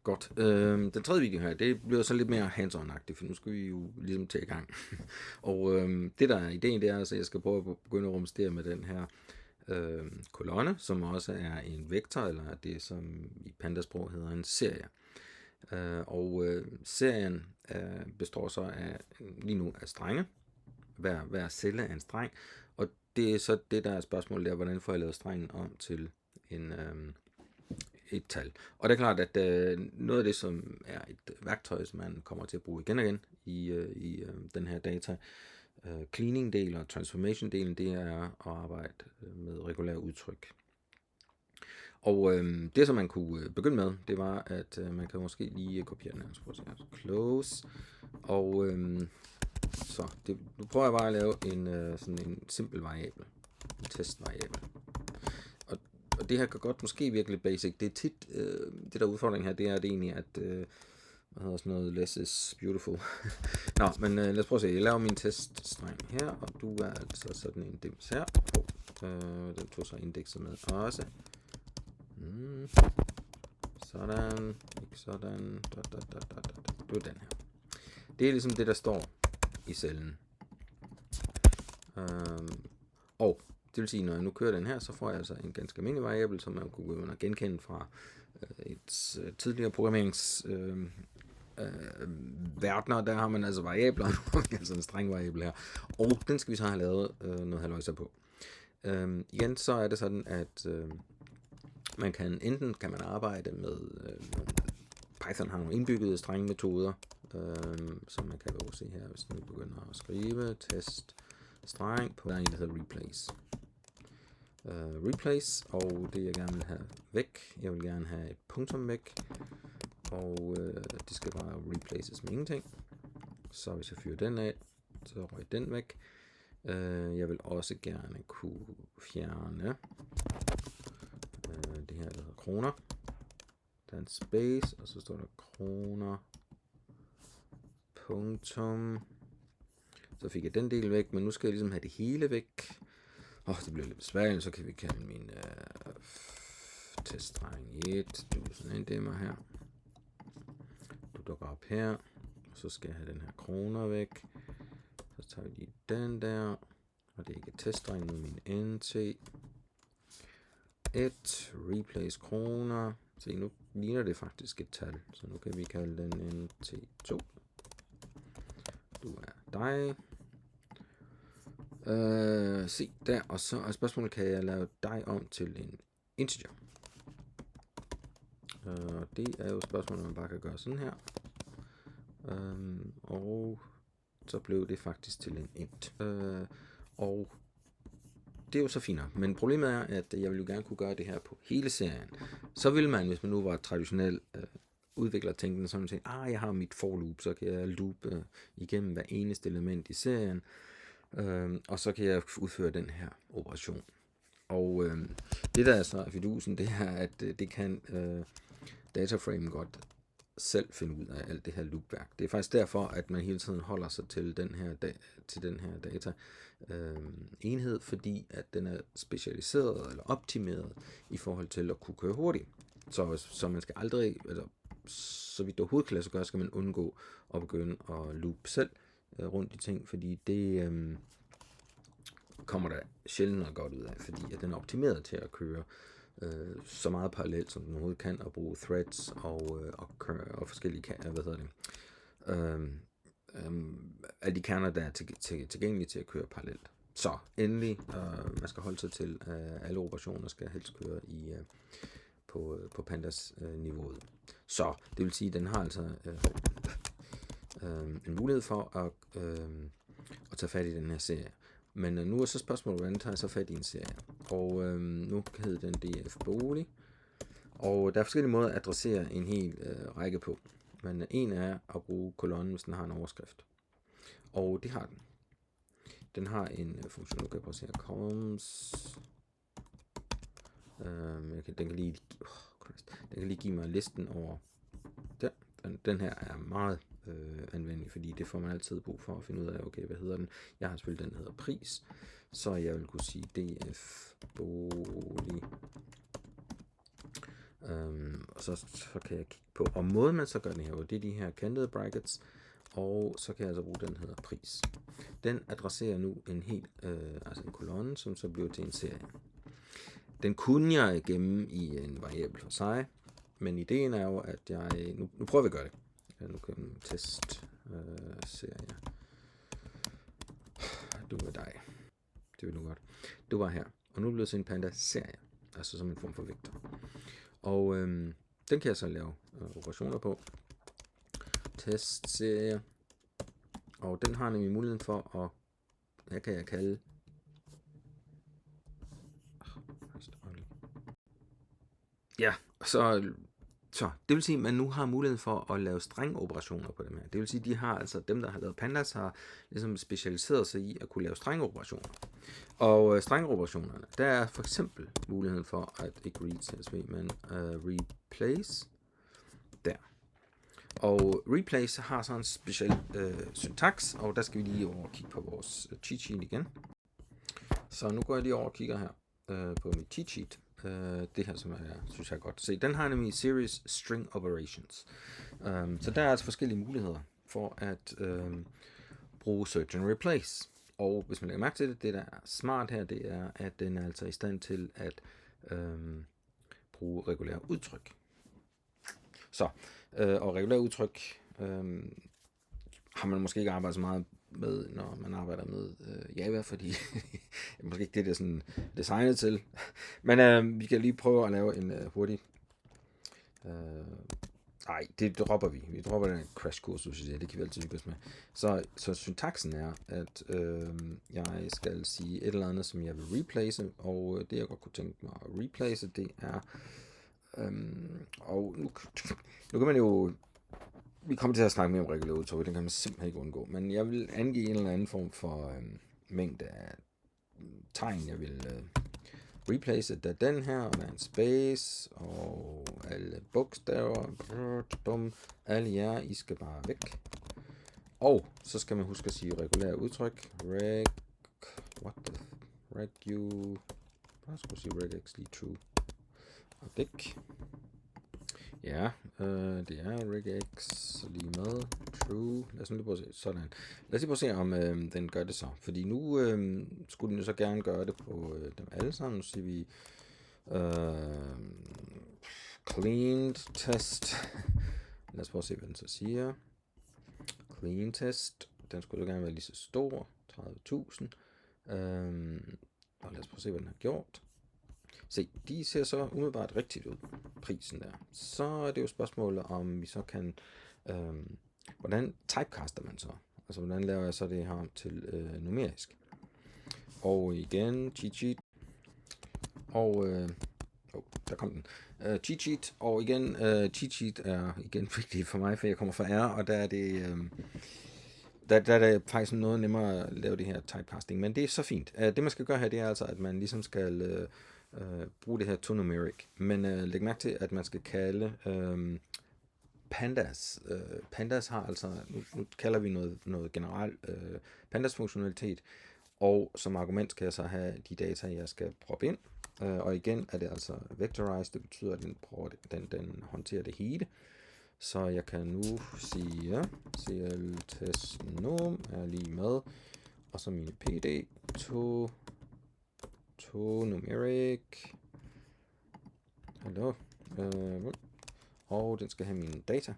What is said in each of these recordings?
Godt. Den tredje video her, det bliver så lidt mere hands-on-agtigt, for nu skal vi jo ligesom til i gang. Og det der er ideen, det er, at jeg skal prøve at begynde at rumstere med den her kolonne, som også er en vektor, eller det som i pandasprog hedder en serie. Serien består så af lige nu af strenge. Hver celle er en streng, og det er så det, der er spørgsmålet der, hvordan får jeg lavet strengen om til et tal. Og det er klart, at noget af det, som er et værktøj, som man kommer til at bruge igen og igen i den her data, cleaning-del og transformation-delen, det er at arbejde med regulære udtryk. Og det, som man kunne begynde med, det var, at man kan måske lige kopiere den her. Close. Og nu prøver jeg bare at lave sådan en simpel variabel. En testvariabel. Og det her kan godt måske virkelig basic. Det er tit, det der udfordring her, det er det egentlig, at hvad hedder sådan noget, less is beautiful. Nå, men lad os prøve at se. Jeg laver min teststreng her, og du er altså sådan en dims her. Den tog så indekset med også. Sådan, ikke sådan, det er den her. Det er ligesom det, der står i cellen. Og det vil sige, når jeg nu kører den her, så får jeg altså en ganske almindelig variabel, som man kunne begynde at genkende fra et tidligere programmerings verdener. Der har man altså variabler, nu har vi altså en streng variabel her. Og den skal vi så have lavet noget halvøjser på. Igen så er det sådan, at man kan arbejde med Python har nogle indbyggede strengmetoder, som man kan jo se her, hvis man begynder at skrive test streng på, der er en, der hedder replace. Replace, og det jeg gerne vil have væk, jeg vil gerne have et punktum væk, og det skal bare replaces med ingenting. Så hvis jeg fyrer den af, så røg den væk. Jeg vil også gerne kunne fjerne det her, der hedder kroner. Der er en space, og så står der kroner, punktum. Så fik jeg den del væk, men nu skal jeg ligesom have det hele væk. Det bliver lidt besværligt, så kan vi kalde min teststreng 1. Du er sådan en dimmer her. Du dukker op her, og så skal jeg have den her kroner væk. Så tager vi lige den der, og det er ikke et teststreng, nu min nt. 1, replace kroner. Se, nu ligner det faktisk et tal, så nu kan vi kalde den nt2. Du er dig. Se der, og så er spørgsmålet, kan jeg lave dig om til en integer? Det er jo spørgsmålet, man bare kan gøre sådan her. Og så blev det faktisk til en int. Og det er jo så fint, men problemet er, at jeg vil jo gerne kunne gøre det her på hele serien. Så vil man, hvis man nu var traditionel udvikler tænkende sådan set, jeg har mit for loop, så kan jeg loope igennem hver eneste element i serien, og så kan jeg udføre den her operation. Og det der er så fidusen, det er, at det kan dataframe godt selv finde ud af alt det her loopværk. Det er faktisk derfor, at man hele tiden holder sig til den her data enhed, fordi at den er specialiseret eller optimeret i forhold til at kunne køre hurtigt. Så man skal aldrig, altså, så vidt det overhovedet kan lade sig gøre, skal man undgå at begynde at loop selv rundt i ting, fordi det kommer der sjældent noget godt ud af, fordi at den er optimeret til at køre så meget parallelt, som den overhovedet kan, at bruge threads og forskellige, alle de kerner, der er tilgængelige til at køre parallelt. Så endelig, man skal holde sig til, alle operationer skal helst køre på pandas niveauet. Så det vil sige, at den har altså en mulighed for at tage fat i den her serie. Men nu er så spørgsmålet, hvordan tager jeg så fat i en serie? Og nu hedder den df bolig. Og der er forskellige måder at adressere en hel række på. Men en er at bruge kolonnen, hvis den har en overskrift. Og det har den. Den har en funktion, nu kan jeg prøve at se her, columns. Den kan lige give mig listen over der. Den her er meget anvendelig, fordi det får man altid brug for at finde ud af, okay, hvad hedder den? Jeg har selvfølgelig den, der hedder pris, så jeg vil kunne sige df bolig Og så kan jeg kigge på, og måden man så gør det her, det er de her kantede brackets, og så kan jeg altså bruge den, der hedder pris. Den adresserer nu en hel, altså en kolonne, som så bliver til en serie. Den kunne jeg gemme i en variabel for sig, men ideen er jo, at jeg, nu prøver vi at gøre det. Nu kan jeg test serie. Du er dig. Det vil nu godt. Du var her, og nu er det blevet til en panda serie, altså som en form for vektor. Og den kan jeg så lave operationer på. Testserie. Og den har nemlig muligheden for at, her kan jeg kalde, ja, så det vil sige, at man nu har muligheden for at lave stringoperationer på dem her. Det vil sige, at de har, altså dem, der har lavet pandas, har ligesom specialiseret sig i at kunne lave stringoperationer. Og stringoperationerne, der er for eksempel muligheden for at ikke read, men replace der. Og replace har sådan en speciel syntaks, og der skal vi lige over og kigge på vores cheat sheet igen. Så nu går jeg lige over og kigger her på mit cheat sheet. Det her, som jeg synes er godt. Se, den har nemlig series string operations. Så der er altså forskellige muligheder for at bruge search and replace. Og hvis man lægger mærke til det, det der er smart her, det er, at den er altså i stand til at bruge regulære udtryk. Så, og regulære udtryk har man måske ikke arbejdet så meget med, når man arbejder med Java, fordi måske ikke det er sådan designet til. Men vi kan lige prøve at lave en hurtig. Nej, det dropper vi. Vi dropper den crash-kursus, det kan vi altid lykkes med. Så syntaksen er, at jeg skal sige et eller andet, som jeg vil replace, og det jeg godt kunne tænke mig at replace, det er, og nu kan man jo, vi kommer til at snakke mere om regulære udtryk, den kan man simpelthen ikke undgå, men jeg vil angive en eller anden form for mængde af tegn, jeg vil replace, der den her, og der er en space, og alle bogstaver, bum, alle jer, I skal bare væk. Og så skal man huske at sige regulære udtryk, jeg skulle sige regx lige true, og dæk. Ja, det er regx lige med true. Lad os lige prøve at se. Sådan. Lad os lige prøve at se, om den gør det så. Fordi nu skulle den jo så gerne gøre det på dem alle sammen. Nu siger vi cleaned test. Lad os prøve at se, hvad den så siger. Clean test. Den skulle jo gerne være lige så stor. 30.000. Og lad os prøve at se, hvad den har gjort. Se, de ser så umiddelbart rigtigt ud, prisen der. Så er det jo spørgsmålet, om vi så kan, hvordan typecaster man så? Altså, hvordan laver jeg så det her til numerisk? Og igen, cheat sheet. Og, der kom den. Cheat sheet, og igen, cheat sheet er igen vigtigt for mig, for jeg kommer fra R, og der er det, der er det faktisk noget nemmere at lave det her typecasting, men det er så fint. Det man skal gøre her, det er altså, at man ligesom skal bruge det her to numeric, men læg mærke til, at man skal kalde pandas. Pandas har altså, nu kalder vi noget generelt pandas funktionalitet, og som argument skal jeg så have de data, jeg skal proppe ind, og igen er det altså vectorized, det betyder, at den håndterer det hele. Så jeg kan nu sige, cl-test num er lige med, og så mine pd, to numeric, hallo, og den skal have mine data,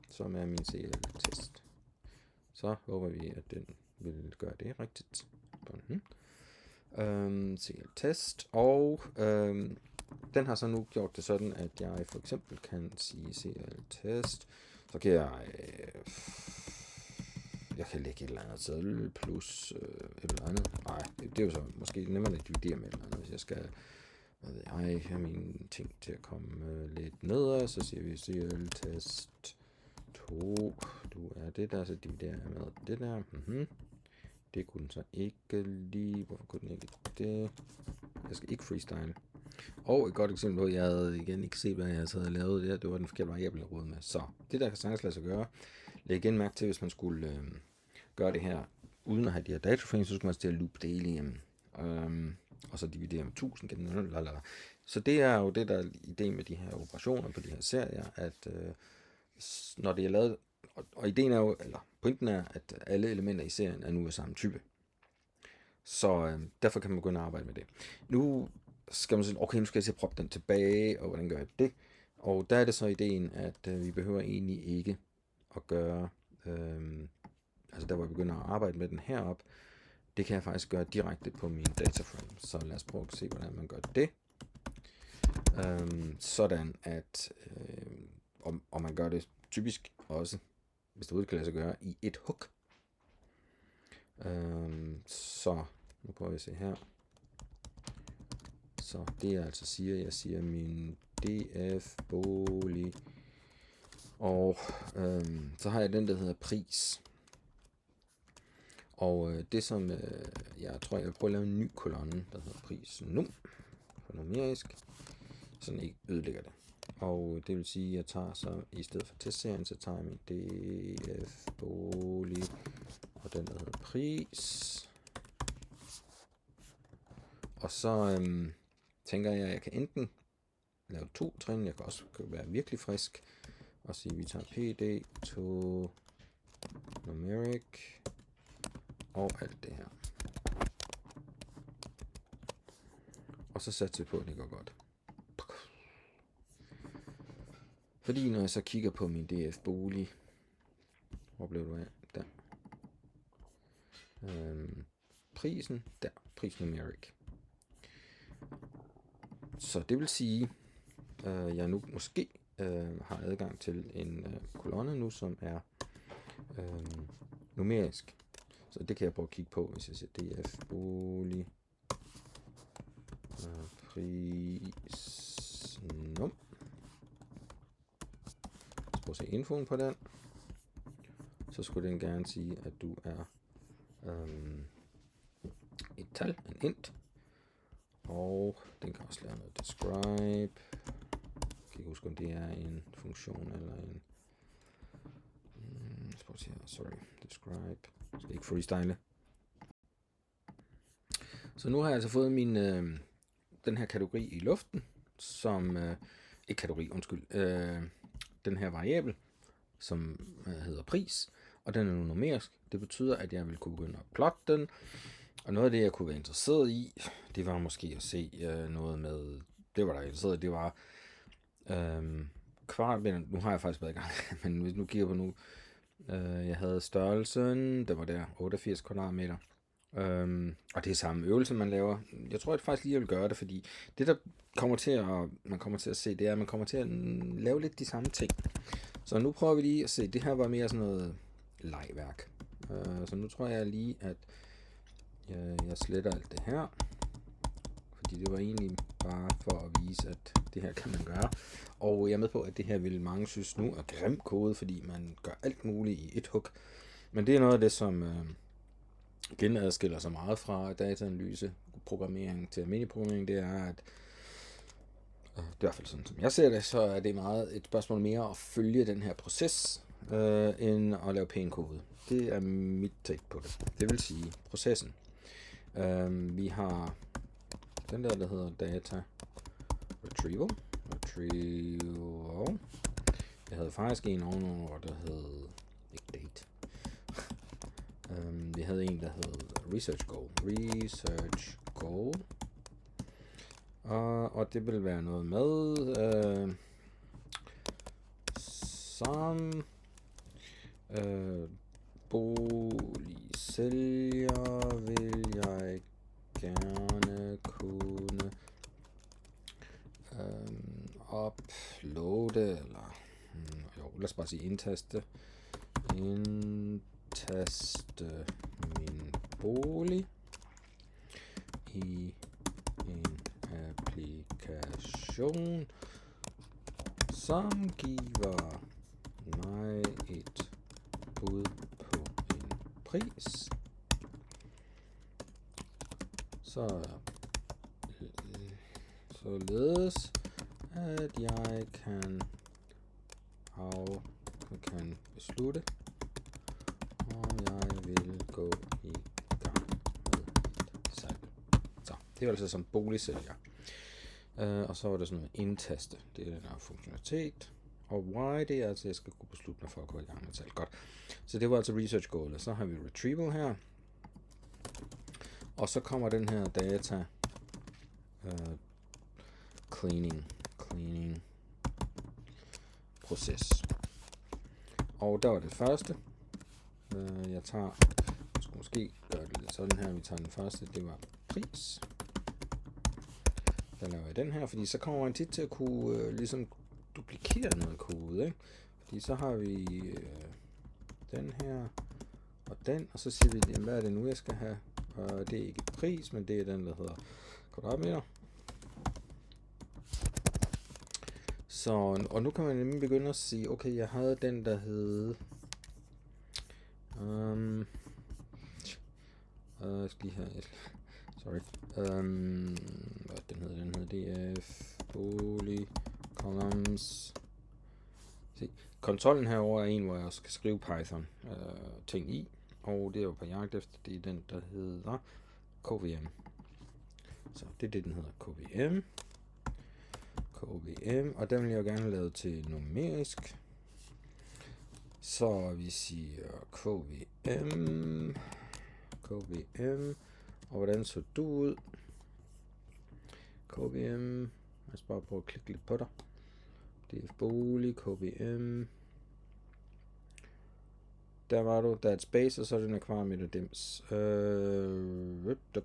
som er min cl-test. Så håber vi, at den vil gøre det rigtigt. Cl-test, og den har så nu gjort det sådan, at jeg for eksempel kan sige cl-test, så kan jeg kan lægge et eller andet seddel plus et eller andet. Nej, det er jo så måske nemmere at dividere med et eller andet, hvis jeg skal have mine ting til at komme lidt nedad, så siger vi cl-test 2, du er det der, så dividerer jeg med det der. Det kunne den så ikke lige. Hvorfor kunne den ikke det? Jeg skal ikke freestyle. Og et godt eksempel på, at jeg havde igen ikke set, hvad jeg havde lavet der. Det var den forkerte variabel, jeg råd med. Så det der kan sagtens lade sig gøre. Læg igen mærke til, hvis man skulle gøre det her, uden at have de her dataframes, så skulle man til at loop det hele igennem. Og så dividere med 1000 gennem 0, Så det er jo det, der er ideen med de her operationer på de her serier, at når det er lavet, og ideen er jo, eller pointen er, at alle elementer i serien er nu af samme type. Så derfor kan man begynde at arbejde med det. Nu skal man sige, okay, nu skal jeg proppe den tilbage, og hvordan gør jeg det? Og der er det så ideen, at vi behøver egentlig ikke at gøre, altså der hvor jeg begynder at arbejde med den herop, det kan jeg faktisk gøre direkte på min dataframe. Så lad os prøve at se, hvordan man gør det. Sådan at, og man gør det typisk også, hvis det kan lade sig gøre, i et hook. Så nu prøver jeg at se her. Så det jeg altså siger, jeg siger min df bolig, og så har jeg den, der hedder pris. Og det som, jeg tror, jeg vil prøve at lave en ny kolonne, der hedder pris nu, for numerisk, så den ikke ødelægger det. Og det vil sige, at jeg tager så, i stedet for testserien, så tager jeg min df bolig, og den, der hedder pris. Og så tænker jeg, at jeg kan enten lave 2 trin, jeg kan også være virkelig frisk, og sige, at vi tager pd to numeric, og alt det her. Og så satser vi på, at det går godt. Fordi når jeg så kigger på min df bolig, hvor blev du af? Der. Prisen, der. Pris numeric. Så det vil sige, jeg nu måske har adgang til en kolonne nu, som er numerisk. Så det kan jeg prøve at kigge på, hvis jeg siger df bolig, pris num. Så prøv at se infoen på den. Så skulle den gerne sige, at du er et tal, en int. Og den kan også lave noget describe. Jeg kan ikke huske, om det er en funktion eller en... describe. Jeg skal ikke freestyle. Så nu har jeg altså fået min, den her kategori i luften, som... ikke kategori, undskyld. Den her variabel, som hedder pris, og den er nu numerisk. Det betyder, at jeg vil kunne begynde at plotte den. Og noget af det, jeg kunne være interesseret i, det var måske at se noget med, det var der interesseret i, det var kvadratmeter. Nu har jeg faktisk været i gang, men hvis nu kigger på nu, jeg havde størrelsen, der var der 88 kvadratmeter. Og det er samme øvelse, man laver. Jeg tror, at faktisk lige jeg vil gøre det, fordi det, der kommer til at, man kommer til at se, det er, at man kommer til at lave lidt de samme ting. Så nu prøver vi lige at se, det her var mere sådan noget legværk. Så nu tror jeg lige, at jeg sletter alt det her, fordi det var egentlig bare for at vise, at det her kan man gøre. Og jeg er med på, at det her vil mange synes nu er grim kode, fordi man gør alt muligt i et hook. Men det er noget af det, som genadskiller sig meget fra dataanalyse, programmering til almindelig programmering. Det er, at det er i hvert fald sådan, som jeg ser det, så er det meget et spørgsmål mere at følge den her proces, end at lave pæn kode. Det er mit take på det. Det vil sige processen. Vi har den der hedder data retrieval. Jeg havde faktisk en ovenover, der hed ikke date. Vi havde en, der hed research goal. Og det vil være noget med som boligsælger vil jeg gerne kunne uploade, eller jo, lad os bare sige indtaste min bolig i en applikation, som giver mig et bud på en pris. Således at jeg kan beslutte, om jeg vil gå i gang med salg. Så det er altså som boligsælger. Og så var der sådan noget indtaste. Det er den her funktionalitet. Og why, det er altså, at jeg skal kunne beslutte mig for at gå i gang med tal. Godt. Så det var altså research goal. Så har vi retrieval her. Og så kommer den her data cleaning proces. Og der var det første. Jeg skulle måske gøre det lidt sådan her. Vi tager den første, det var pris. Der laver jeg den her, fordi så kommer man tit til at kunne ligesom duplikere noget kode, ikke? Fordi så har vi den her og den, og så siger vi, jamen, hvad er det nu, jeg skal have? Og det er ikke pris, men det er den, der hedder kvadratmeter. Så, og nu kan man nemlig begynde at sige, okay, jeg havde den, der hed jeg skal lige have sorry. Hvad den hedder df bolig columns. Se, kontrollen herover er en, hvor jeg skal skrive Python ting i, og det er jo på jagt efter, det er den, der hedder kvm. Så det er det, den hedder, kvm, og den vil jeg jo gerne have lavet til numerisk. Så vi siger kvm, og hvordan så du ud? kvm, lad os bare prøve at klikke lidt på dig. df bolig, kvm. Der var du, der er et space, og så er det en kvadratmeter dims. Det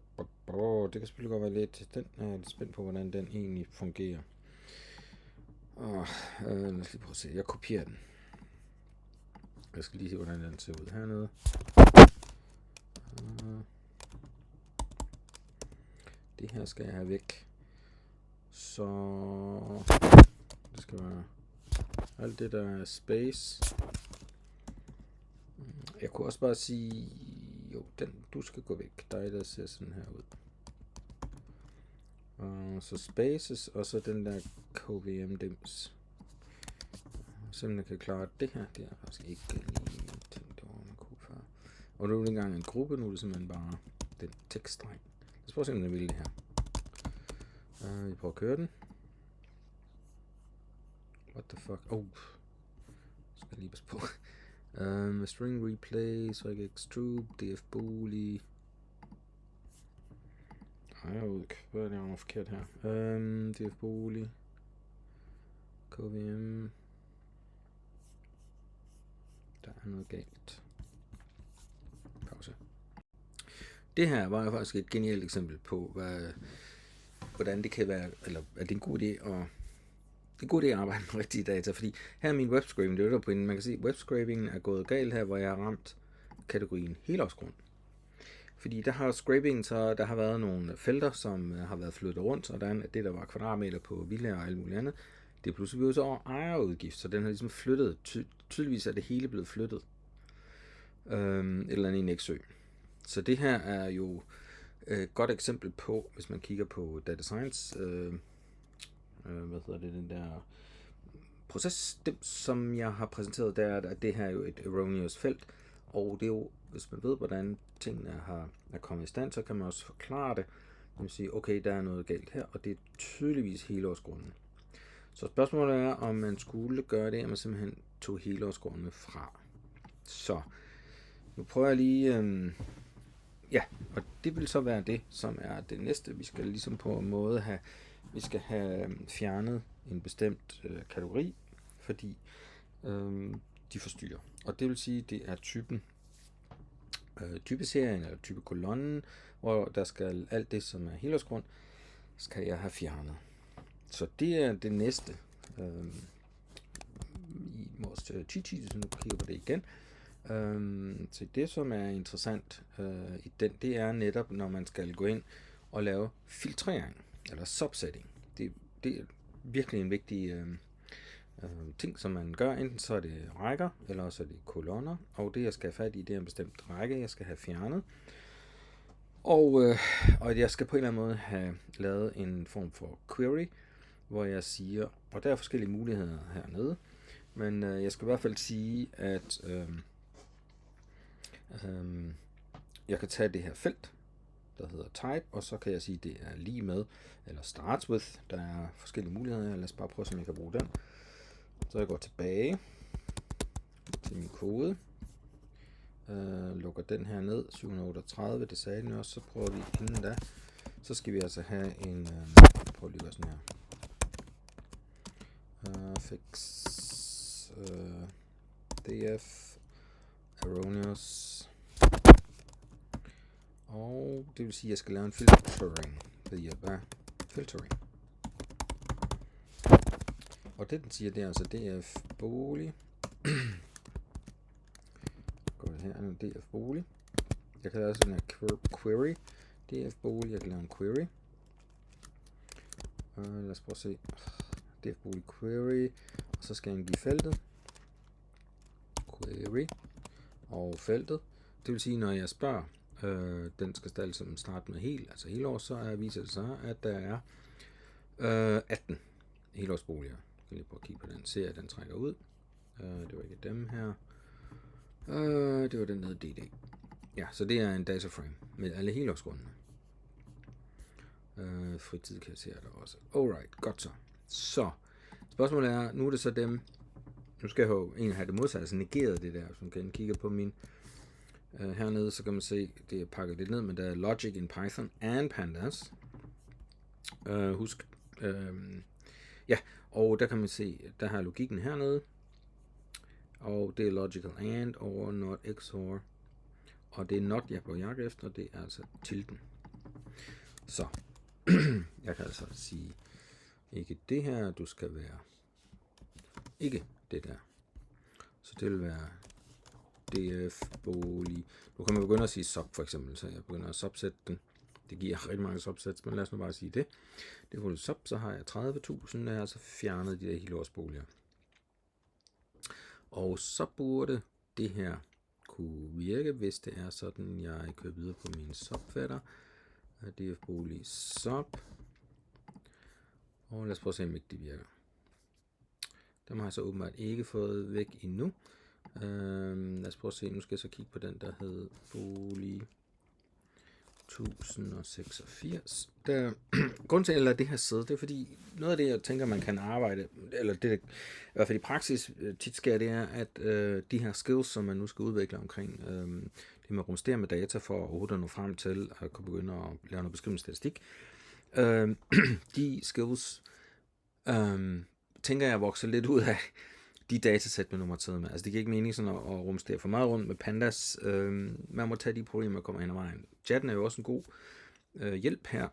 kan selvfølgelig godt være lidt, den er jeg lidt spændt på, hvordan den egentlig fungerer. Lad os lige prøve at se, jeg kopierer den. Jeg skal lige se, hvordan den ser ud hernede. Det her skal jeg have væk. Så det skal være alt det, der er space. Jeg kunne også bare sige, jo, du skal gå væk. Dig, der ser sådan her ud. Så spaces, og så den der kvm dims. Simpelthen kan klare det her. Det er faktisk ikke lige tænkt over, man kunne før. Og nu er det ikke engang en gruppe, nu er det simpelthen bare den tekststreng. Lad os prøve at se, om den vil det her. Vi prøver at køre den. What the fuck? Skal jeg lige passe på. String replay, så jeg kan extrude, df bolig. Jeg ved ikke, hvad er det, jeg er forkert her. df bolig. kvm. Der er noget galt. Pause. Det her var faktisk et genialt eksempel på, hvordan det kan være, eller at det er en god idé at arbejde med rigtige data, fordi her er min webscraping, det er der på inden. Man kan se, at webscrapingen er gået galt her, hvor jeg har ramt kategorien helårsgrund. Fordi der har scrapingen, så der har været nogle felter, som har været flyttet rundt, og det der var kvadratmeter på villaer og alt muligt andet, det er pludselig blevet så over ejerudgift, så den har ligesom flyttet. Tydeligvis er det hele blevet flyttet. Et eller andet i en Nexø. Så det her er jo et godt eksempel på, hvis man kigger på data science, den der proces, som jeg har præsenteret, der er, at det her er jo et erroneous felt, og det er jo, hvis man ved, hvordan tingene er kommet i stand, så kan man også forklare det. Man kan sige, okay, der er noget galt her, og det er tydeligvis helårsgrunden. Så spørgsmålet er, om man skulle gøre det, at man simpelthen tog helårsgrundene fra. Så nu prøver jeg lige, og det vil så være det, som er det næste. Vi skal ligesom på en måde have fjernet en bestemt kategori, fordi de forstyrrer. Og det vil sige, det er typeserien eller typekolonnen, hvor der skal alt det, som er helårsgrund, skal jeg have fjernet. Så det er det næste i vores cheat sheet, så nu kigger på det igen. Så det, som er interessant i den, det er netop, når man skal gå ind og lave filtrering eller subsetting. Det er virkelig en vigtig ting, som man gør. Enten så er det rækker, eller så er det kolonner. Og det, jeg skal have fat i, det er en bestemt række, jeg skal have fjernet. Og jeg skal på en eller anden måde have lavet en form for query, hvor jeg siger, og der er forskellige muligheder hernede, men jeg skal i hvert fald sige, at jeg kan tage det her felt, der hedder type, og så kan jeg sige, at det er lige med, eller starts with. Der er forskellige muligheder. Lad os bare prøve, om jeg kan bruge den. Så jeg går tilbage til min kode. Lukker den her ned, 738, det sagde den også, så prøver vi inden da. Så skal vi altså have en, prøv lige at gøre sådan her. Fix df erroneous. Og det vil sige, at jeg skal lave en filtering ved hjælp af filtering. Og det den siger, det er altså df bolig. Går det her, en df bolig. Jeg kan lave sådan en query. df bolig, jeg kan lave en query. Lad os prøve at se. df bolig query. Og så skal jeg give feltet. Query. Og feltet. Det vil sige, når jeg spørger, den skal stadig starte med hel, altså helårs, så viser det sig, at der er 18 helårsboliger. Jeg kan lige prøve at kigge på den serie, den trækker ud. Det var ikke dem her. Det var den der DD. Ja, så det er en dataframe med alle helårsgrundene. Fritid kan jeg se der også. Alright, godt så. Så, spørgsmålet er, nu er det så dem, nu skal jeg jo egentlig have det modsat, altså negeret det der, så man kan kigge på min hernede, så kan man se, det er pakket lidt ned, men der er logic in Python and pandas. Husk, ja, og der kan man se, der har logikken hernede, og det er logical and or not XOR, og det er not, jeg er på jagt efter, det er altså tilden. Så, jeg kan altså sige, ikke det her, du skal være, ikke det der. Så det vil være df bolig. Nu kan man begynde at sige sub for eksempel, så jeg begynder at subsætte den. Det giver rigtig mange subsets, men lad os nu bare sige det. Det er sub, så har jeg 30.000, jeg har altså fjernet de der helårsboliger. Og så burde det her kunne virke, hvis det er sådan, jeg kører videre på min subfatter. df bolig sub. Og lad os prøve at se, om ikke det virker. Dem har jeg så åbenbart ikke fået væk endnu. Lad os prøve at se, nu skal jeg så kigge på den, der hed bolig 1086. Grunden til, at jeg lader det her sidde, det er fordi, noget af det, jeg tænker, man kan arbejde, eller det, i hvert fald i praksis tit sker, det er, at de her skills, som man nu skal udvikle omkring, det med at rumstere med data for overhovedet at nå frem til at kunne begynde at lave noget beskrivende statistik, de skills, tænker jeg vokser lidt ud af de datasæt med nummerteret med. Altså det giver ikke mening sådan at rumstere for meget rundt med pandas. Man må tage de problemer, der kommer hen ad vejen. Chatten er jo også en god hjælp her.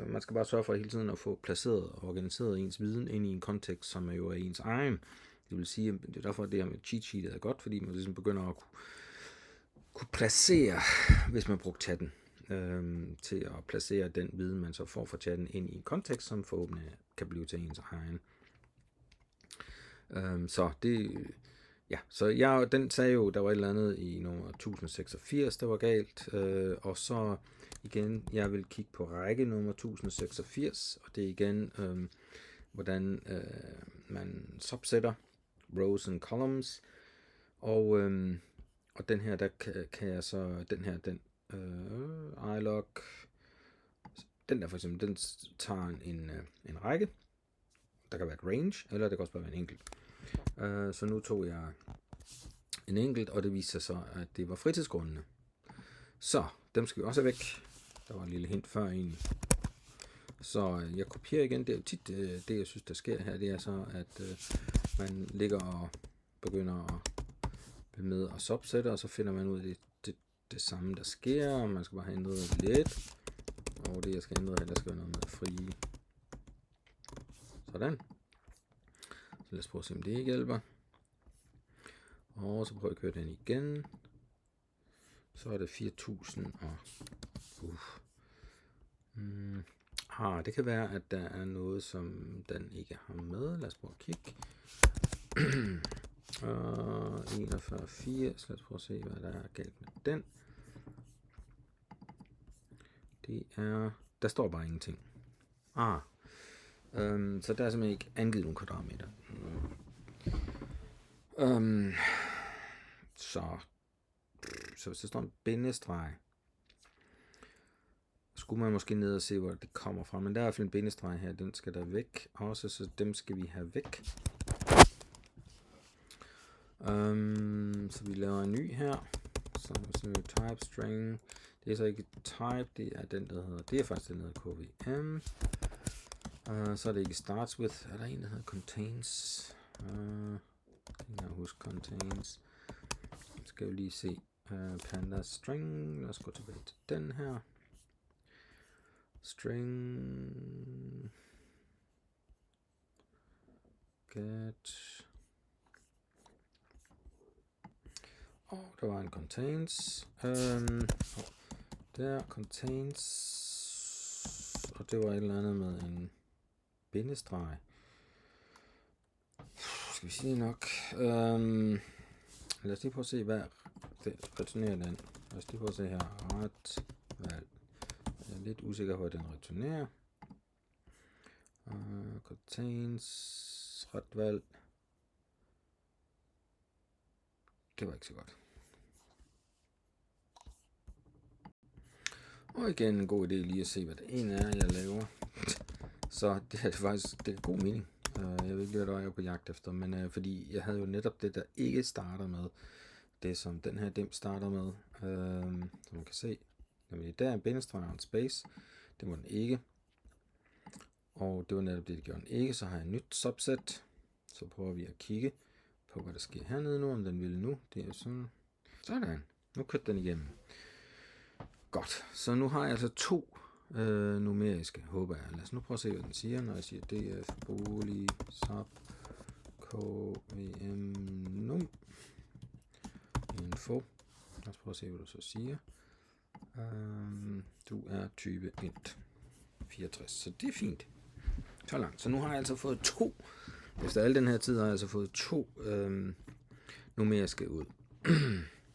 Man skal bare sørge for hele tiden at få placeret og organiseret ens viden ind i en kontekst, som er jo ens egen. Det vil sige, det er derfor, at det her med cheat sheet er godt, fordi man ligesom begynder at kunne placere, hvis man bruger chatten, til at placere den viden, man så får fra chatten ind i en kontekst, som forhåbentlig kan blive til ens egen. Så det, ja, så den sagde jo, der var et eller andet i nummer 1086, der var galt, og så igen, jeg vil kigge på række nummer 1086, og det er igen, hvordan man subsætter rows and columns, og den her, der kan jeg så, den ilog, den der for eksempel, den tager en række, der kan være et range, eller det kan også bare være en enkelt. Så nu tog jeg en enkelt, og det viste sig så, at det var fritidsgrundene. Så dem skal vi også have væk. Der var en lille hint før egentlig. Så jeg kopierer igen. Det er jo tit det, jeg synes, der sker her. Det er så, at man ligger og begynder at blive med og subsætte, og så finder man ud af det samme, der sker. Og man skal bare have ændret lidt. Og det, jeg skal ændre her, der skal være noget med frie. Sådan. Så lad os prøve at se, om det ikke hjælper. Og så prøver jeg at køre den igen. Så er det 4000 og... det kan være, at der er noget, som den ikke har med. Lad os prøve at kigge. 4180. Lad os prøve at se, hvad der er galt med den. Det er... Der står bare ingenting. Så der er simpelthen ikke angivet nogle kvadratmeter. Så hvis der står en bindestreg, skulle man måske ned og se, hvor det kommer fra. Men der er i hvert fald en bindestreg her, den skal der væk også, så dem skal vi have væk. Så vi laver en ny her. Så type string. Det er så ikke type, det er den, der hedder, det er faktisk den, der hedder kvm. Så er det ikke starts with, er der en, der hedder contains. Jeg husker contains. Skal vi lige se. Panda string, lad os gå tilbage til den her. String. Get. Der var en contains. Der contains. Og det var et eller andet med en bindestreg. Skal vi sige nok. Lad os lige prøve at se, hvad det returnerer den. Lad os lige prøve at se her. Ret valg. Jeg er lidt usikker på, at den returnerer. Contains ret valg. Det var ikke så godt. Og igen en god idé lige at se, hvad det ene er, jeg laver. Så det er faktisk det er god mening. Jeg ved ikke, hvad jeg er på jagt efter, men fordi jeg havde jo netop det, der ikke starter med det, som den her dim starter med. Som man kan se, nemlig der er en bindestreg og en space. Det må den ikke. Og det var netop det gjorde den ikke. Så har jeg et nyt subset. Så prøver vi at kigge på, hvad der sker hernede nu, om den vil nu. Det er sådan. Nu kørte den igennem. Godt. Så nu har jeg altså 2 numeriske, håber jeg. Lad os nu prøve at se, hvad den siger, når jeg siger df bolig sub kvm num info. Lad os prøve at se, hvad du så siger. Du er type int 64, så det er fint. Så langt. Så nu har jeg altså fået 2. Efter al den her tid har jeg altså fået 2 numeriske ud.